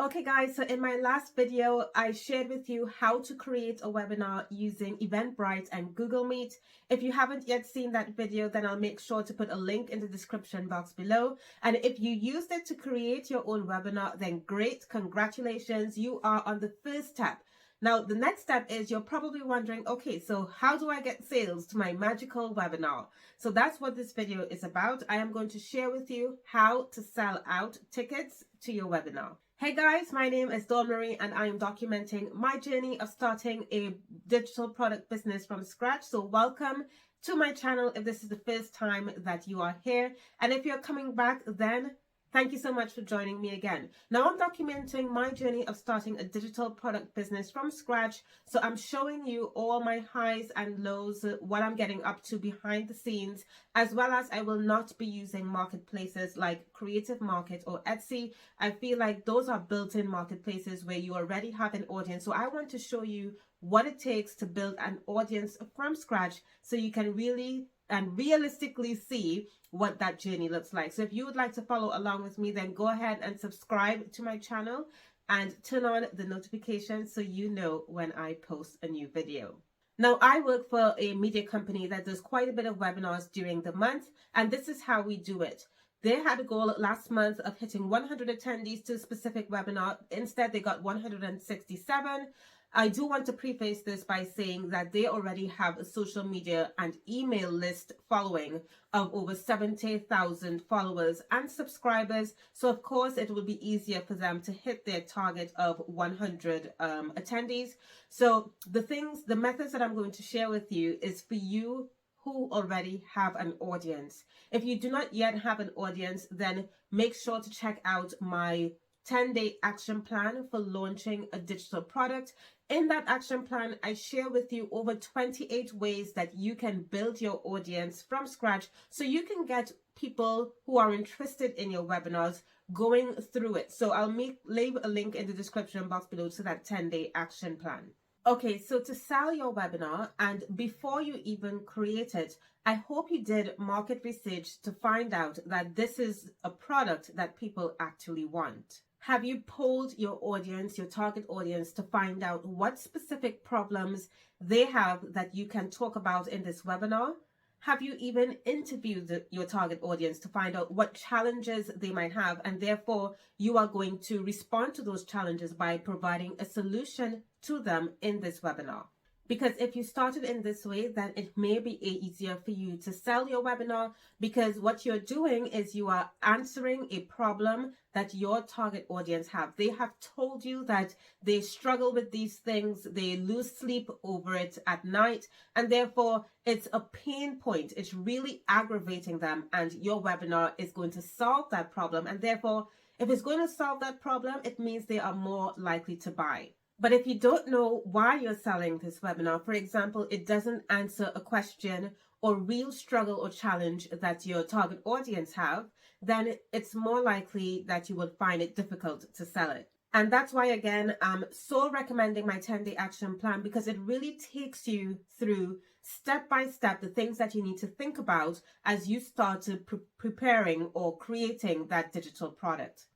Okay guys, so in my last video, I shared with you how to create a webinar using Eventbrite and Google Meet. If you haven't yet seen that video, then I'll make sure to put a link in the description box below. And if you used it to create your own webinar, then great, congratulations, you are on the first step. Now, the next step is you're probably wondering, okay, so how do I get sales to my magical webinar? So that's what this video is about. I am going to share with you how to sell out tickets to your webinar. Hey guys, my name is Dawn Marie and I am documenting my journey of starting a digital product business from scratch. So welcome to my channel if this is the first time that you are here. And if you're coming back, then thank you so much for joining me again. Now I'm documenting my journey of starting a digital product business from scratch. So I'm showing you all my highs and lows, what I'm getting up to behind the scenes, as well as I will not be using marketplaces like Creative Market or Etsy. I feel like those are built-in marketplaces where you already have an audience. So I want to show you what it takes to build an audience from scratch so you can really and realistically see what that journey looks like. So if you would like to follow along with me, then go ahead and subscribe to my channel and turn on the notifications so you know when I post a new video. Now, I work for a media company that does quite a bit of webinars during the month, and this is how we do it. They had a goal last month of hitting 100 attendees to a specific webinar. Instead, they got 167. I do want to preface this by saying that they already have a social media and email list following of over 70,000 followers and subscribers. So of course, it will be easier for them to hit their target of 100 attendees. So the methods that I'm going to share with you is for you who already have an audience. If you do not yet have an audience, then make sure to check out my 10-day action plan for launching a digital product. In that action plan, I share with you over 28 ways that you can build your audience from scratch so you can get people who are interested in your webinars going through it. So I'll leave a link in the description box below to that 10-day action plan. Okay, so to sell your webinar, and before you even create it, I hope you did market research to find out that this is a product that people actually want. Have you polled your audience, your target audience, to find out what specific problems they have that you can talk about in this webinar? Have you even interviewed your target audience to find out what challenges they might have, and therefore you are going to respond to those challenges by providing a solution to them in this webinar? Because if you started in this way, then it may be easier for you to sell your webinar, because what you're doing is you are answering a problem that your target audience have. They have told you that they struggle with these things, they lose sleep over it at night, and therefore it's a pain point. It's really aggravating them, and your webinar is going to solve that problem. And therefore, if it's going to solve that problem, it means they are more likely to buy. But if you don't know why you're selling this webinar, for example, it doesn't answer a question or real struggle or challenge that your target audience have, then it's more likely that you will find it difficult to sell it. And that's why, again, I'm so recommending my 10-day action plan, because it really takes you through step by step the things that you need to think about as you start to preparing or creating that digital product.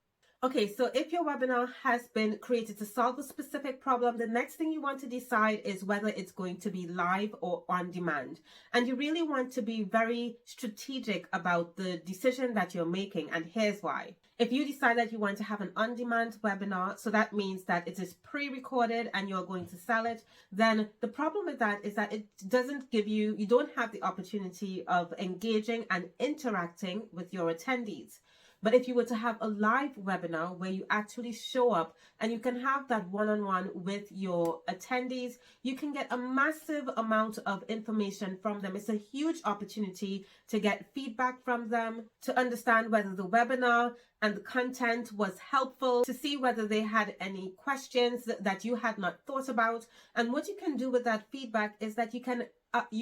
Okay, so if your webinar has been created to solve a specific problem, the next thing you want to decide is whether it's going to be live or on demand. And you really want to be very strategic about the decision that you're making, and here's why. If you decide that you want to have an on-demand webinar, so that means that it is pre-recorded and you're going to sell it, then the problem with that is that it doesn't give you, you don't have the opportunity of engaging and interacting with your attendees. But if you were to have a live webinar where you actually show up and you can have that one-on-one with your attendees, you can get a massive amount of information from them. It's a huge opportunity to get feedback from them, to understand whether the webinar and the content was helpful, to see whether they had any questions that you had not thought about. And what you can do with that feedback is that you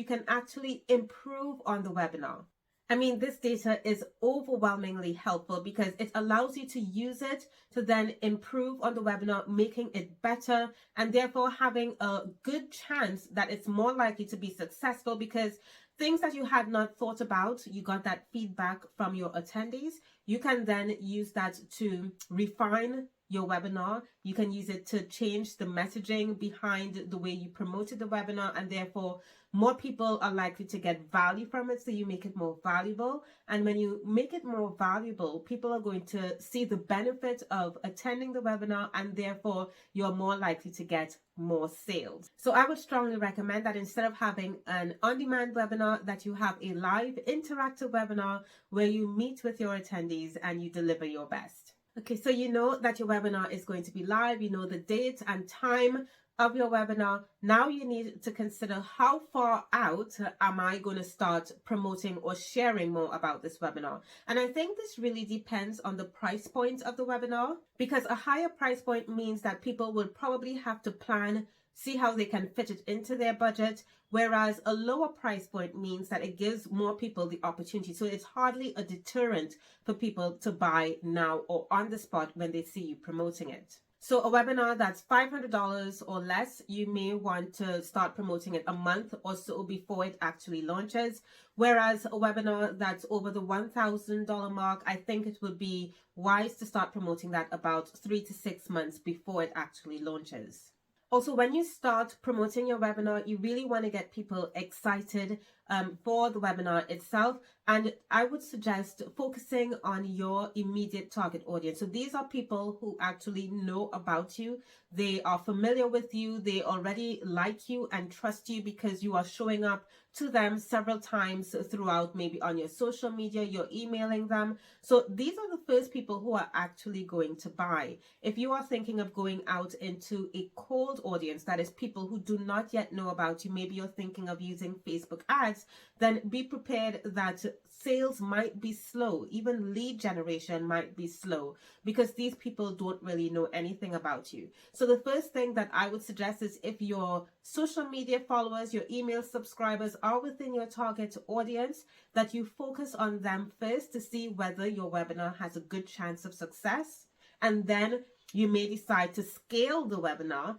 can actually improve on the webinar. I mean, this data is overwhelmingly helpful because it allows you to use it to then improve on the webinar, making it better, and therefore having a good chance that it's more likely to be successful, because things that you had not thought about, you got that feedback from your attendees. You can then use that to refine your webinar. You can use it to change the messaging behind the way you promoted the webinar, and therefore more people are likely to get value from it, so you make it more valuable. And when you make it more valuable, people are going to see the benefit of attending the webinar, and therefore you're more likely to get more sales. So I would strongly recommend that instead of having an on-demand webinar, that you have a live interactive webinar where you meet with your attendees and you deliver your best. Okay, so you know that your webinar is going to be live, you know the date and time of your webinar. Now you need to consider, how far out am I going to start promoting or sharing more about this webinar? And I think this really depends on the price point of the webinar, because a higher price point means that people will probably have to plan, see how they can fit it into their budget, whereas a lower price point means that it gives more people the opportunity. So it's hardly a deterrent for people to buy now or on the spot when they see you promoting it. So a webinar that's $500 or less, you may want to start promoting it a month or so before it actually launches. Whereas a webinar that's over the $1,000 mark, I think it would be wise to start promoting that about 3 to 6 months before it actually launches. Also, when you start promoting your webinar, you really want to get people excited for the webinar itself. And I would suggest focusing on your immediate target audience. So these are people who actually know about you. They are familiar with you. They already like you and trust you because you are showing up to them several times throughout, maybe on your social media, you're emailing them. So these are the first people who are actually going to buy. If you are thinking of going out into a cold audience, that is people who do not yet know about you, maybe you're thinking of using Facebook ads, then be prepared that sales might be slow, even lead generation might be slow, because these people don't really know anything about you. So the first thing that I would suggest is, if your social media followers, your email subscribers are within your target audience, that you focus on them first to see whether your webinar has a good chance of success. And then you may decide to scale the webinar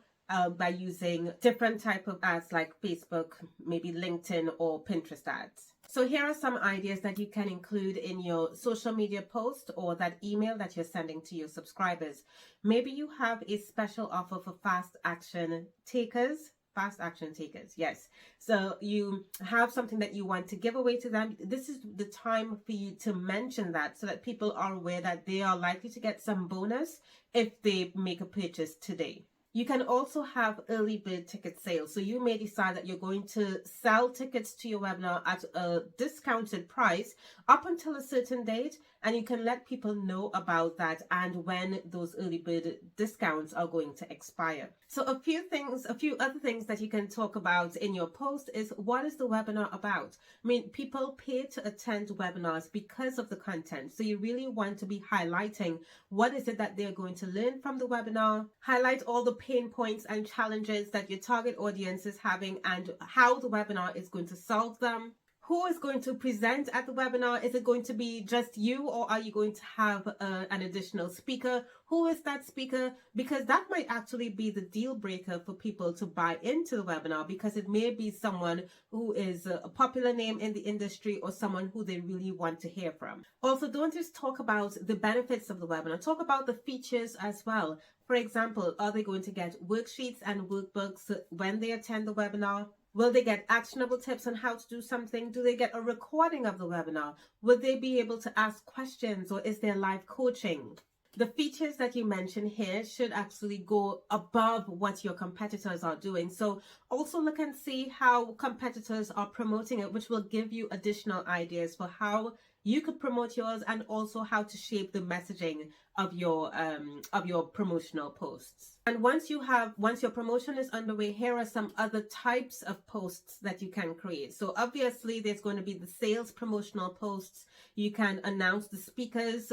by using different type of ads like Facebook, maybe LinkedIn or Pinterest ads. So here are some ideas that you can include in your social media post or that email that you're sending to your subscribers. Maybe you have a special offer for fast action takers. Fast action takers, yes. So you have something that you want to give away to them. This is the time for you to mention that, so that people are aware that they are likely to get some bonus if they make a purchase today. You can also have early bird ticket sales. So you may decide that you're going to sell tickets to your webinar at a discounted price up until a certain date, and you can let people know about that and when those early bird discounts are going to expire. So a few other things that you can talk about in your post is, what is the webinar about? I mean, people pay to attend webinars because of the content. So you really want to be highlighting what is it that they're going to learn from the webinar. Highlight all the pain points and challenges that your target audience is having and how the webinar is going to solve them. Who is going to present at the webinar? Is it going to be just you, or are you going to have an additional speaker? Who is that speaker? Because that might actually be the deal breaker for people to buy into the webinar, because it may be someone who is a popular name in the industry or someone who they really want to hear from. Also, don't just talk about the benefits of the webinar. Talk about the features as well. For example, are they going to get worksheets and workbooks when they attend the webinar? Will they get actionable tips on how to do something? Do they get a recording of the webinar? Would they be able to ask questions, or is there live coaching? The features that you mention here should actually go above what your competitors are doing. So also look and see how competitors are promoting it, which will give you additional ideas for how you could promote yours, and also how to shape the messaging of your promotional posts. And once your promotion is underway, here are some other types of posts that you can create. So obviously there's going to be the sales promotional posts. You can announce the speakers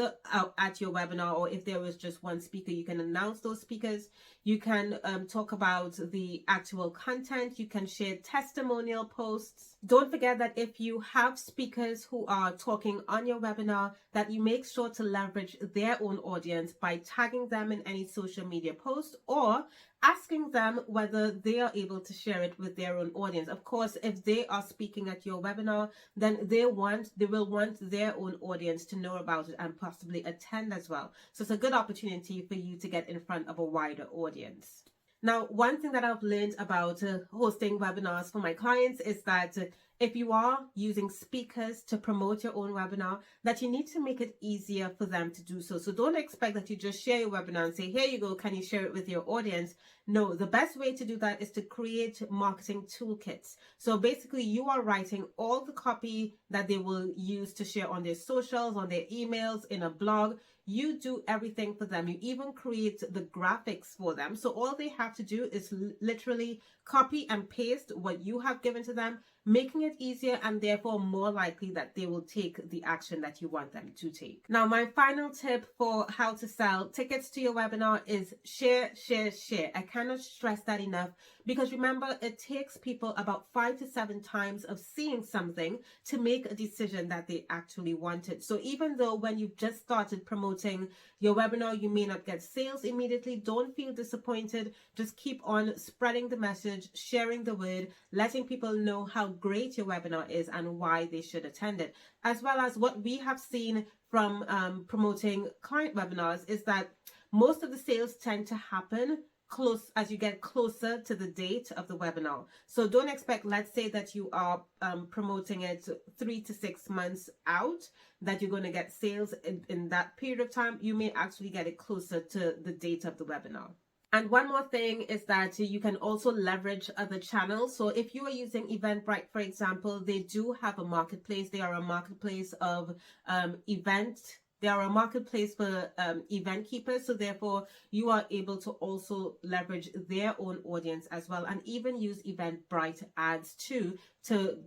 at your webinar, or if there was just one speaker, you can announce those speakers. You can talk about the actual content. You can share testimonial posts. Don't forget that if you have speakers who are talking on your webinar, that you make sure to leverage their own audience by tagging them in any social media post or asking them whether they are able to share it with their own audience. Of course, if they are speaking at your webinar, then they will want their own audience to know about it and possibly attend as well. So it's a good opportunity for you to get in front of a wider audience. Now, one thing that I've learned about hosting webinars for my clients is that if you are using speakers to promote your own webinar, that you need to make it easier for them to do so. So don't expect that you just share your webinar and say, here you go, can you share it with your audience? No, the best way to do that is to create marketing toolkits. So basically you are writing all the copy that they will use to share on their socials, on their emails, in a blog. You do everything for them. You even create the graphics for them. So all they have to do is literally copy and paste what you have given to them, making it easier and therefore more likely that they will take the action that you want them to take. Now, my final tip for how to sell tickets to your webinar is share, share, share. I cannot stress that enough, because remember, it takes people about 5 to 7 times of seeing something to make a decision that they actually wanted. So even though when you've just started promoting your webinar, you may not get sales immediately, don't feel disappointed. Just keep on spreading the message, sharing the word, letting people know how great your webinar is and why they should attend it. As well as what we have seen from promoting client webinars is that most of the sales tend to happen close as you get closer to the date of the webinar. So don't expect, let's say that you are promoting it 3 to 6 months out, that you're going to get sales in that period of time. You may actually get it closer to the date of the webinar. And one more thing is that you can also leverage other channels. So if you are using Eventbrite, for example, they do have a marketplace. They are a marketplace of They are a marketplace for event keepers. So therefore, you are able to also leverage their own audience as well, and even use Eventbrite ads too to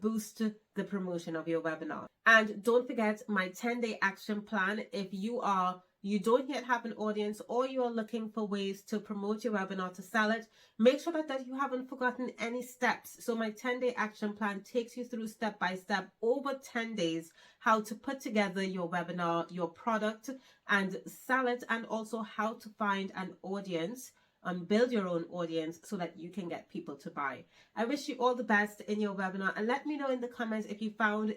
boost the promotion of your webinar. And don't forget my 10-day action plan. If you don't yet have an audience, or you are looking for ways to promote your webinar to sell it, make sure that you haven't forgotten any steps. So my 10-day action plan takes you through step by step over 10 days how to put together your webinar, your product, and sell it, and also how to find an audience and build your own audience so that you can get people to buy. I wish you all the best in your webinar, and let me know in the comments if you found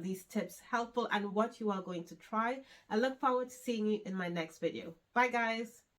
these tips helpful and what you are going to try. I look forward to seeing you in my next video. Bye guys.